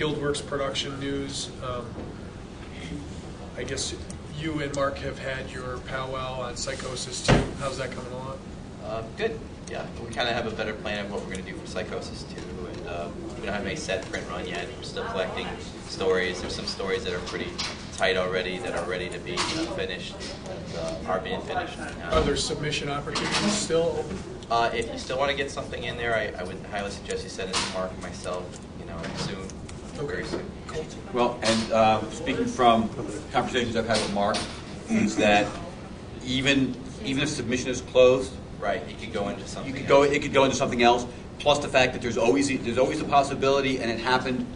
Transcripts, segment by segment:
Guildworks Production News. I guess you and Mark have had your powwow on Psychosis 2. How's that coming along? Good. Yeah, we kind of have a better plan of what we're going to do for Psychosis 2, and we don't have any set print run yet. We're still collecting stories. There's some stories that are pretty tight already that are ready to be finished, and are being finished. Are there submission opportunities still open? If you still want to get something in there, I would highly suggest you send it to Mark and myself, soon. Very soon. Cool. Well, and speaking from conversations I've had with Mark, is that even if submission is closed, right, it could go into something. It could go into something else. Plus the fact that there's always a possibility, and it happened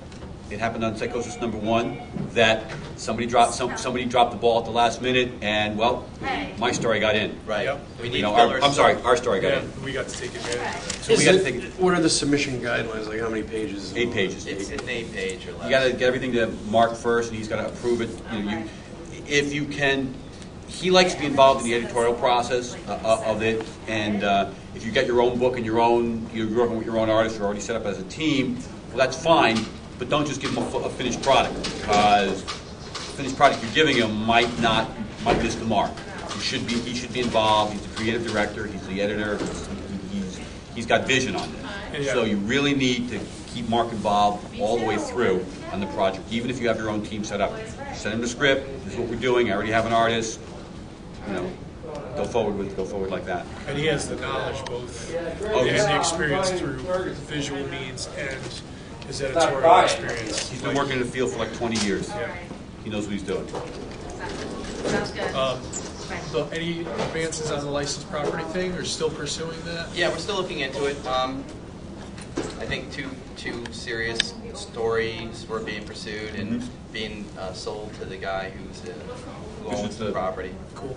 on Psychosis #1, that somebody dropped the ball at the last minute, and my story got in. Right. Yep. We need our story got in. We got to take advantage of So we got to take. What are the submission guidelines? Like how many pages? 8 pages. It's an 8-page or less. You got to get everything to Mark first, and he's got to approve it. If you can. He likes to be involved in the editorial process of it, and if you get your own book and you're working with your own artists, you're already set up as a team, well, that's fine, but don't just give him a finished product, because the finished product you're giving him might miss the mark. He should be involved. He's the creative director. He's the editor. He's got vision on this. So you really need to keep Mark involved all the way through on the project, even if you have your own team set up. Send him the script. This is what we're doing. I already have an artist. Go forward like that. And he has the knowledge, both and the experience through visual means and his editorial experience. He's been working in the field for like 20 years. Yeah. He knows what he's doing. Sounds good. So any advances on the licensed property thing, or still pursuing that? Yeah, we're still looking into it. I think two serious stories were being pursued and being sold to the guy who owns the property. Cool.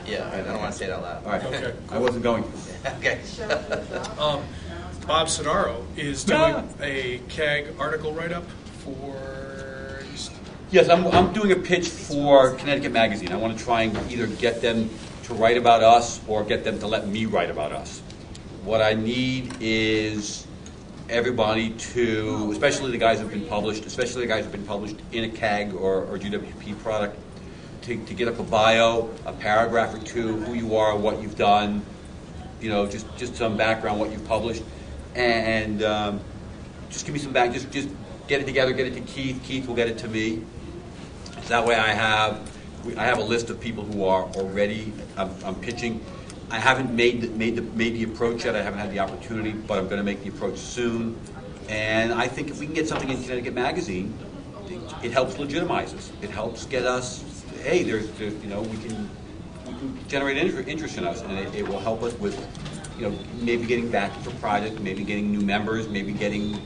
Yeah, I don't want to say it out loud. All right. Okay. I wasn't going to. Okay. Bob Sodaro is doing a CAG article write-up for... Yes, I'm doing a pitch for Connecticut Magazine. I want to try and either get them to write about us or get them to let me write about us. What I need is everybody to, especially the guys who've been published, in a CAG or GWP product, to get up a bio, a paragraph or two, who you are, what you've done, just some background, what you've published, and just give me some back. Just get it together, get it to Keith. Keith will get it to me. So that way, I have a list of people who are already. I'm pitching. I haven't made the approach yet. I haven't had the opportunity, but I'm going to make the approach soon. And I think if we can get something in Connecticut Magazine, it helps legitimize us. It helps get us. Hey, we can generate interest in us, and it will help us with, maybe getting back for project, maybe getting new members, maybe getting,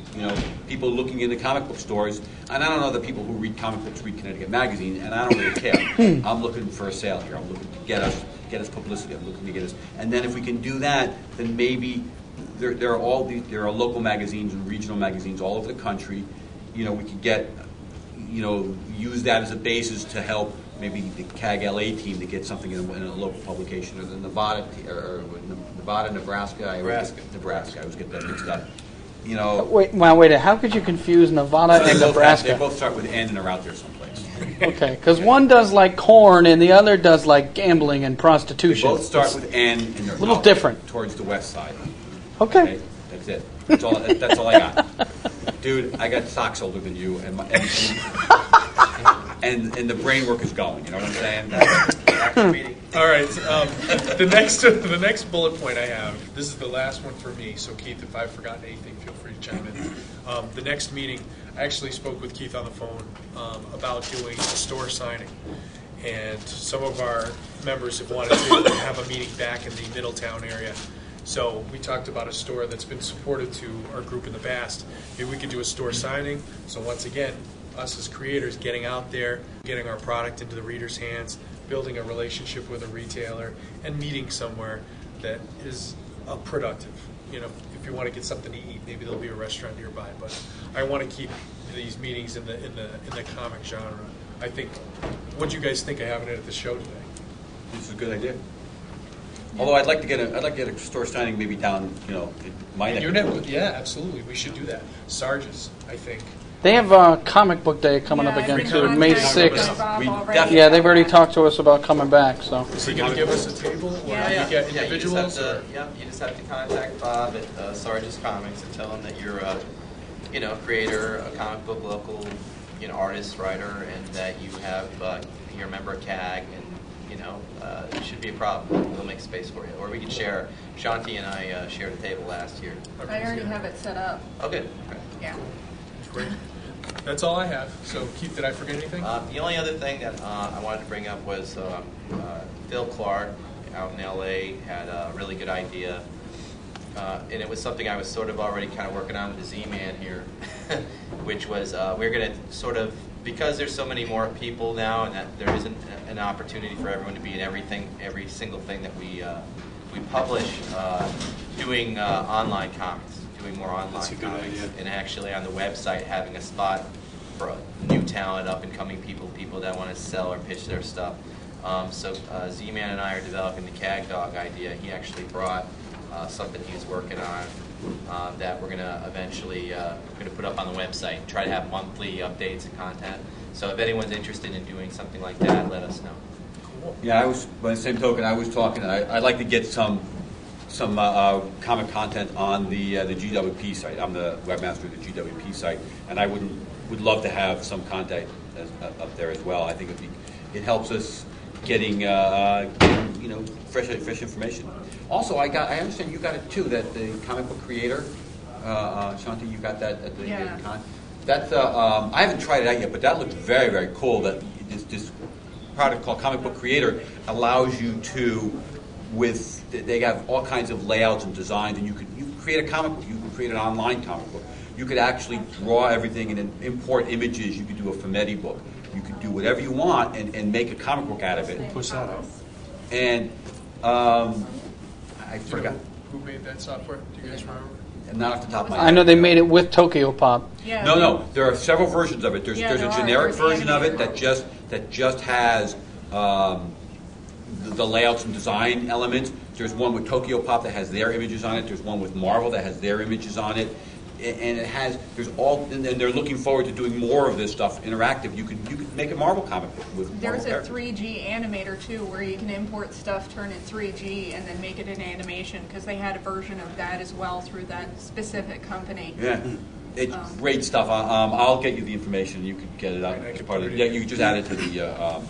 people looking into comic book stores. And I don't know that people who read comic books read Connecticut Magazine, and I don't really care. I'm looking for a sale here. I'm looking to get us publicity. I'm looking to get us, and then if we can do that, then maybe there are local magazines and regional magazines all over the country. We could get, use that as a basis to help maybe the CAG LA team to get something in a local publication, or the Nebraska. Nebraska. I always get that mixed up. Wait. How could you confuse Nevada and Nebraska? They both start with N and are out there someplace. Okay, because one does like corn and the other does like gambling and prostitution. They both start with N and they're a little different towards the west side. Okay. That's it. That's all I got. Dude, I got socks older than you, and the brain work is going. You know what I'm saying? All right. The next bullet point I have. This is the last one for me. So Keith, if I've forgotten anything, feel free to chime in. The next meeting, I actually spoke with Keith on the phone about doing a store signing, and some of our members have wanted to have a meeting back in the Middletown area. So we talked about a store that's been supportive to our group in the past. Maybe we could do a store signing. So once again, us as creators getting out there, getting our product into the reader's hands, building a relationship with a retailer, and meeting somewhere that is productive. If you want to get something to eat, maybe there'll be a restaurant nearby. But I want to keep these meetings in the comic genre. I think. What do you guys think of having it at the show today? This is a good idea. Although I'd like to get a store signing maybe down, in my neck. Yeah, absolutely. We should do that. Sarge's, I think. They have a comic book day coming up again too, May 6th. We Yeah, they've already talked to us about coming back. So Is he going to give us a table, or Yeah. we get Yeah, individuals? you just have to contact Bob at Sarge's Comics and tell him that you're a, a creator, a comic book local, artist, writer, and that you have, you're a member of CAG, and, it should be a problem. We'll make space for you. Or we can share, Shanti and I shared a table last year. I already have it set up. Oh, good. Okay. Yeah. Great. That's all I have. So, Keith, did I forget anything? The only other thing that I wanted to bring up was Phil Clark out in LA had a really good idea, and it was something I was sort of already kind of working on with the Z-Man here, which was we're going to sort of, because there's so many more people now, and that there isn't an opportunity for everyone to be in every single thing that we publish, doing online comics, doing more online That's a good comics, idea. and actually on the website having a spot for new talent, up and coming people that want to sell or pitch their stuff. So Z-Man and I are developing the CAG Dog idea. He actually brought something he's working on that we're going to eventually put up on the website. Try to have monthly updates and content. So if anyone's interested in doing something like that, let us know. Yeah, by the same token, I was talking, I'd like to get some comic content on the GWP site. I'm the webmaster of the GWP site, and I would love to have some content up there as well. I think it helps us getting fresh information. Also, I understand you got it too. That the comic book creator, Shanti, you got that at the con. That's I haven't tried it out yet, but that looks very, very cool. That this product called Comic Book Creator allows you to, they have all kinds of layouts and designs, and you can create a comic book. You can create an online comic book. You could actually draw everything and then import images. You could do a Fumetti book. You could do whatever you want and make a comic book out of it. Push that out. And I forgot. Who made that software? Do you guys remember? Not off the top of my head. I know they made it with Tokyo Pop. Yeah. No. There are several versions of it. There's Yeah, a there are. generic There's version of it animated. that just has the layouts and design elements. There's one with Tokyo Pop that has their images on it. There's one with Marvel that has their images on it. And and they're looking forward to doing more of this stuff interactive. You could make a Marvel comic book with There's Marvel a characters. 3G animator too, where you can import stuff, turn it 3G, and then make it an animation. Because they had a version of that as well through that specific company. Yeah, it's great stuff. I'll get you the information. You could get it out I as could part of put it. it Yeah, in. you could just add it to the